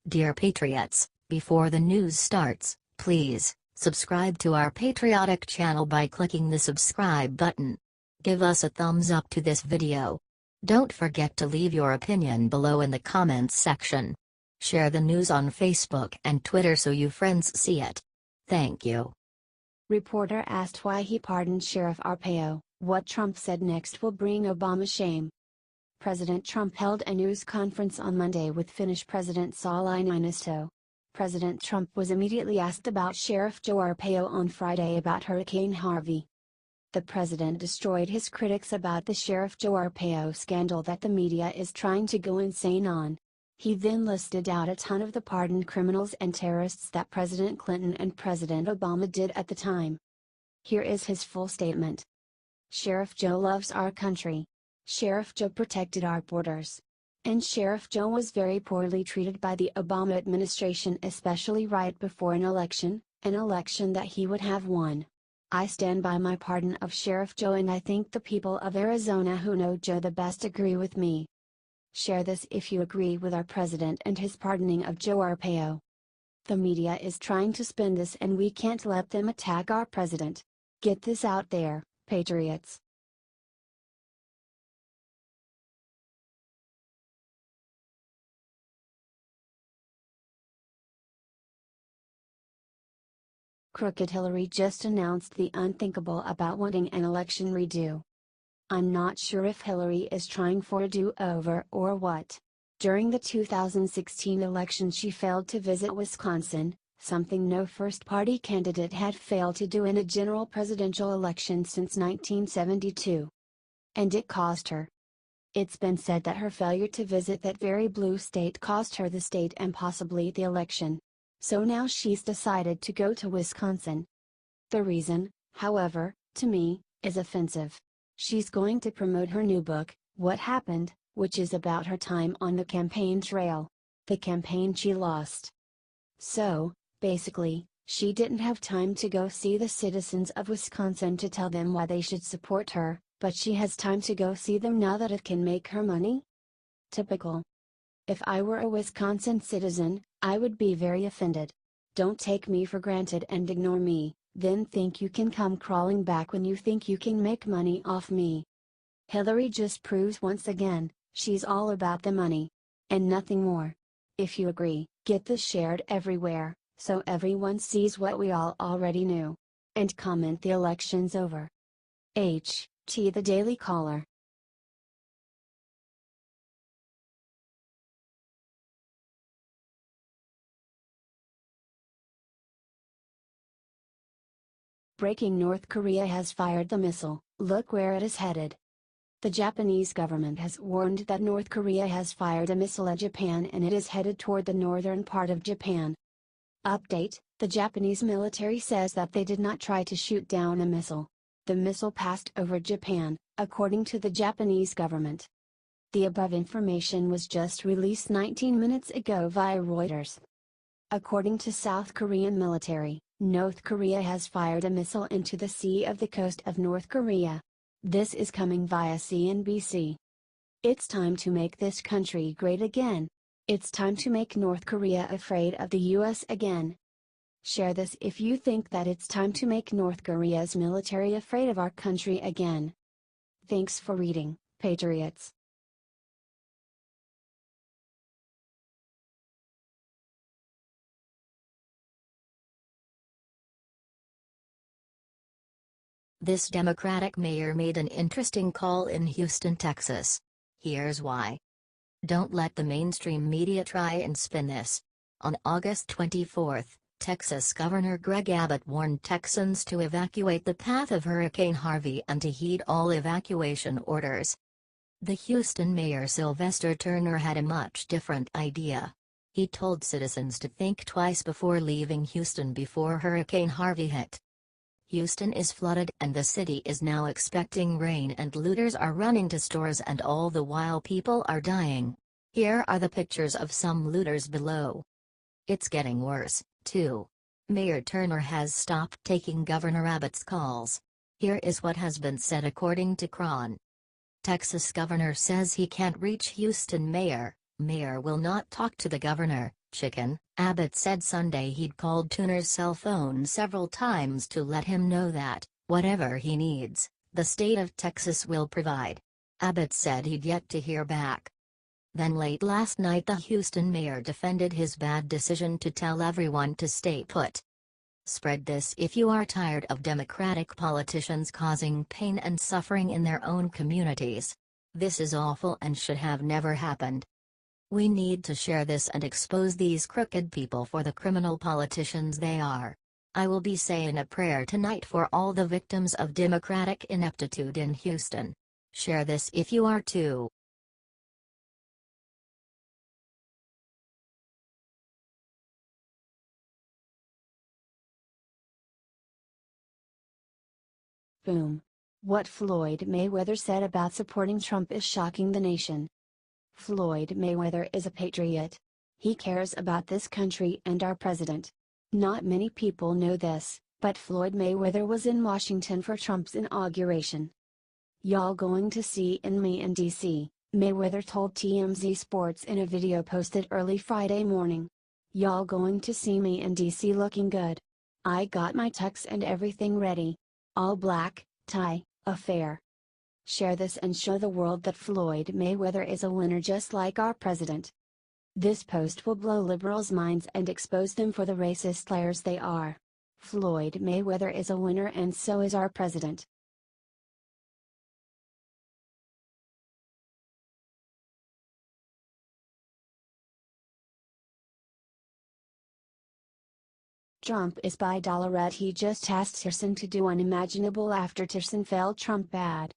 Dear Patriots, before the news starts, please subscribe to our patriotic channel by clicking the subscribe button. Give us a thumbs up to this video. Don't forget to leave your opinion below in the comments section. Share the news on Facebook and Twitter so your friends see it. Thank you. Reporter asked why he pardoned Sheriff Arpaio. What Trump said next will bring Obama shame. President Trump held a news conference on Monday with Finnish President Sauli Niinisto. President Trump was immediately asked about Sheriff Joe Arpaio on Friday about Hurricane Harvey. The president destroyed his critics about the Sheriff Joe Arpaio scandal that the media is trying to go insane on. He then listed out a ton of the pardoned criminals and terrorists that President Clinton and President Obama did at the time. Here is his full statement. Sheriff Joe loves our country. Sheriff Joe protected our borders. And Sheriff Joe was very poorly treated by the Obama administration, especially right before an election that he would have won. I stand by my pardon of Sheriff Joe, and I think the people of Arizona who know Joe the best agree with me. Share this if you agree with our president and his pardoning of Joe Arpaio. The media is trying to spin this and we can't let them attack our president. Get this out there, patriots. Crooked Hillary just announced the unthinkable about wanting an election redo. I'm not sure if Hillary is trying for a do-over or what. During the 2016 election she failed to visit Wisconsin, something no first-party candidate had failed to do in a general presidential election since 1972. And it cost her. It's been said that her failure to visit that very blue state cost her the state and possibly the election. So now she's decided to go to Wisconsin. The reason, however, to me, is offensive. She's going to promote her new book, What Happened, which is about her time on the campaign trail. The campaign she lost. So, basically, she didn't have time to go see the citizens of Wisconsin to tell them why they should support her, but she has time to go see them now that it can make her money? Typical. If I were a Wisconsin citizen, I would be very offended. Don't take me for granted and ignore me, then think you can come crawling back when you think you can make money off me. Hillary just proves once again, she's all about the money. And nothing more. If you agree, get this shared everywhere, so everyone sees what we all already knew. And comment the election's over. H.T. The Daily Caller. Breaking: North Korea has fired the missile, look where it is headed. The Japanese government has warned that North Korea has fired a missile at Japan and it is headed toward the northern part of Japan. Update: the Japanese military says that they did not try to shoot down a missile. The missile passed over Japan, according to the Japanese government. The above information was just released 19 minutes ago via Reuters. According to South Korean military, North Korea has fired a missile into the sea of the coast of North Korea. This is coming via CNBC. It's time to make this country great again. It's time to make North Korea afraid of the US again. Share this if you think that it's time to make North Korea's military afraid of our country again. Thanks for reading, patriots. This Democratic mayor made an interesting call in Houston, Texas. Here's why. Don't let the mainstream media try and spin this. On August 24, Texas Governor Greg Abbott warned Texans to evacuate the path of Hurricane Harvey and to heed all evacuation orders. The Houston mayor Sylvester Turner had a much different idea. He told citizens to think twice before leaving Houston before Hurricane Harvey hit. Houston is flooded and the city is now expecting rain and looters are running to stores and all the while people are dying. Here are the pictures of some looters below. It's getting worse, too. Mayor Turner has stopped taking Governor Abbott's calls. Here is what has been said according to Cron. Texas governor says he can't reach Houston mayor. Mayor will not talk to the governor. Chicken, Abbott said Sunday he'd called Tuner's cell phone several times to let him know that, whatever he needs, the state of Texas will provide. Abbott said he'd yet to hear back. Then late last night the Houston mayor defended his bad decision to tell everyone to stay put. Spread this if you are tired of Democratic politicians causing pain and suffering in their own communities. This is awful and should have never happened. We need to share this and expose these crooked people for the criminal politicians they are. I will be saying a prayer tonight for all the victims of Democratic ineptitude in Houston. Share this if you are too. Boom. What Floyd Mayweather said about supporting Trump is shocking the nation. Floyd Mayweather is a patriot. He cares about this country and our president. Not many people know this, but Floyd Mayweather was in Washington for Trump's inauguration. "Y'all going to see me in DC," Mayweather told TMZ Sports in a video posted early Friday morning. "Y'all going to see me in DC looking good. I got my tux and everything ready. All black, tie, affair. Share this and show the world that Floyd Mayweather is a winner just like our president. This post will blow liberals' minds and expose them for the racist liars they are. Floyd Mayweather is a winner and so is our president." Trump is by $. He just asked Tillerson to do unimaginable after Tillerson felt Trump bad.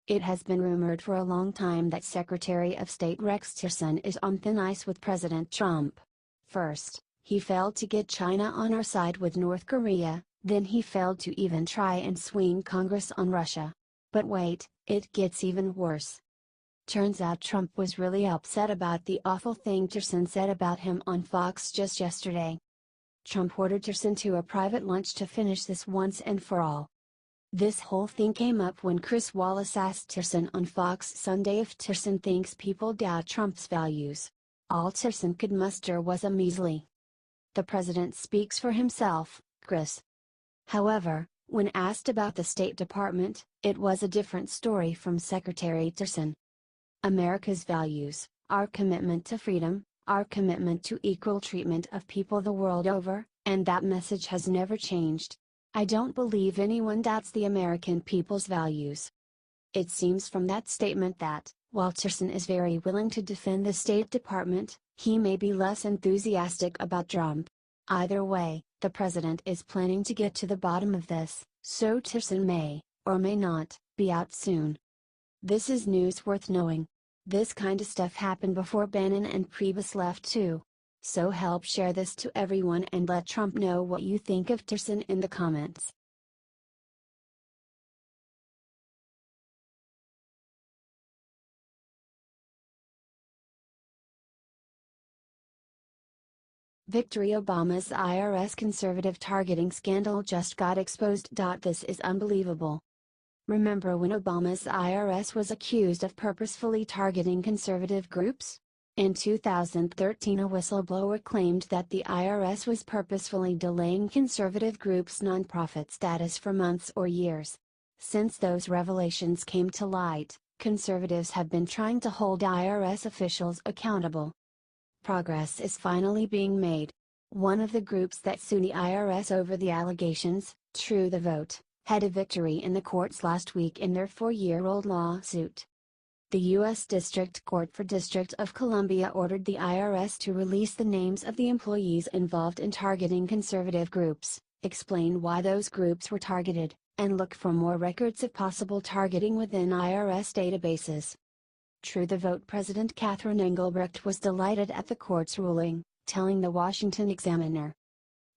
It has been rumored for a long time that Secretary of State Rex Tillerson is on thin ice with President Trump. First, he failed to get China on our side with North Korea, then he failed to even try and swing Congress on Russia. But wait, it gets even worse. Turns out Trump was really upset about the awful thing Tillerson said about him on Fox just yesterday. Trump ordered Tillerson to a private lunch to finish this once and for all. This whole thing came up when Chris Wallace asked Tillerson on Fox Sunday if Tillerson thinks people doubt Trump's values. All Tillerson could muster was a measly, "The president speaks for himself, Chris." However, when asked about the State Department, it was a different story from Secretary Tillerson. "America's values, our commitment to freedom, our commitment to equal treatment of people the world over, and that message has never changed. I don't believe anyone doubts the American people's values." It seems from that statement that, while Tillerson is very willing to defend the State Department, he may be less enthusiastic about Trump. Either way, the president is planning to get to the bottom of this, so Tillerson may, or may not, be out soon. This is news worth knowing. This kind of stuff happened before Bannon and Priebus left too. So help share this to everyone and let Trump know what you think of Tillerson in the comments. Victory Obama's IRS conservative targeting scandal just got exposed. This is unbelievable. Remember when Obama's IRS was accused of purposefully targeting conservative groups? In 2013 a whistleblower claimed that the IRS was purposefully delaying conservative groups' nonprofit status for months or years. Since those revelations came to light, conservatives have been trying to hold IRS officials accountable. Progress is finally being made. One of the groups that sued the IRS over the allegations, True the Vote, had a victory in the courts last week in their 4-year-old lawsuit. The U.S. District Court for District of Columbia ordered the IRS to release the names of the employees involved in targeting conservative groups, explain why those groups were targeted, and look for more records of possible targeting within IRS databases. True the Vote President Catherine Engelbrecht was delighted at the court's ruling, telling the Washington Examiner,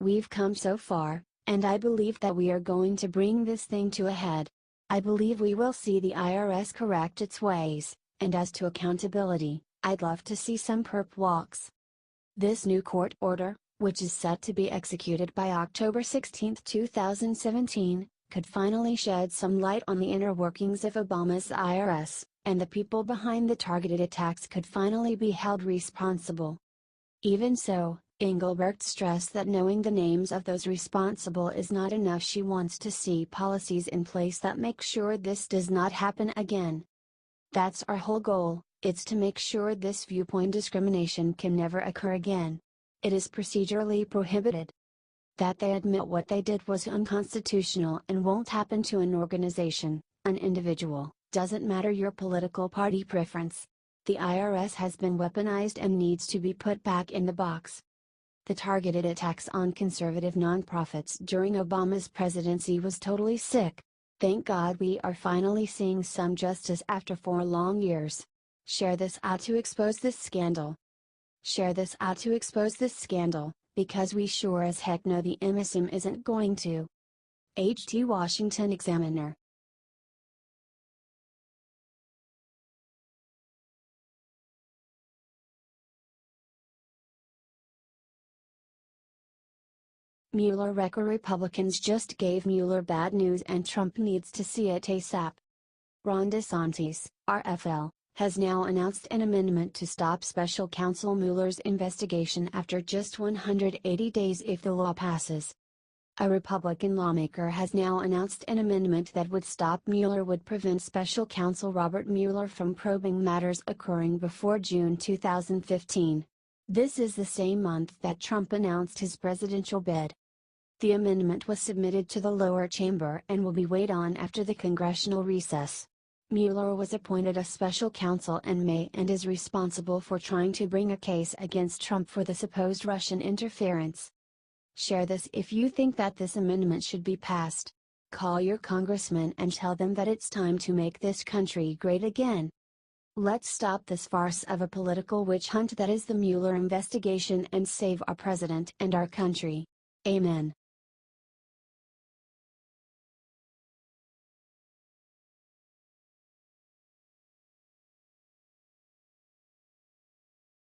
"We've come so far, and I believe that we are going to bring this thing to a head. I believe we will see the IRS correct its ways, and as to accountability, I'd love to see some perp walks." This new court order, which is set to be executed by October 16, 2017, could finally shed some light on the inner workings of Obama's IRS, and the people behind the targeted attacks could finally be held responsible. Even so, Engelbert stressed that knowing the names of those responsible is not enough. She wants to see policies in place that make sure this does not happen again. That's our whole goal, it's to make sure this viewpoint discrimination can never occur again. It is procedurally prohibited. That they admit what they did was unconstitutional and won't happen to an organization, an individual, doesn't matter your political party preference. The IRS has been weaponized and needs to be put back in the box. The targeted attacks on conservative nonprofits during Obama's presidency was totally sick. Thank God we are finally seeing some justice after 4 long years. Share this out to expose this scandal. Share this out to expose this scandal, because we sure as heck know the MSM isn't going to. H.T. Washington Examiner. Mueller record. Republicans just gave Mueller bad news and Trump needs to see it ASAP. Ron DeSantis, RFL, has now announced an amendment to stop special counsel Mueller's investigation after just 180 days if the law passes. A Republican lawmaker has now announced an amendment that would stop Mueller would prevent special counsel Robert Mueller from probing matters occurring before June 2015. This is the same month that Trump announced his presidential bid. The amendment was submitted to the lower chamber and will be weighed on after the congressional recess. Mueller was appointed a special counsel in May and is responsible for trying to bring a case against Trump for the supposed Russian interference. Share this if you think that this amendment should be passed. Call your congressman and tell them that it's time to make this country great again. Let's stop this farce of a political witch hunt that is the Mueller investigation and save our president and our country. Amen.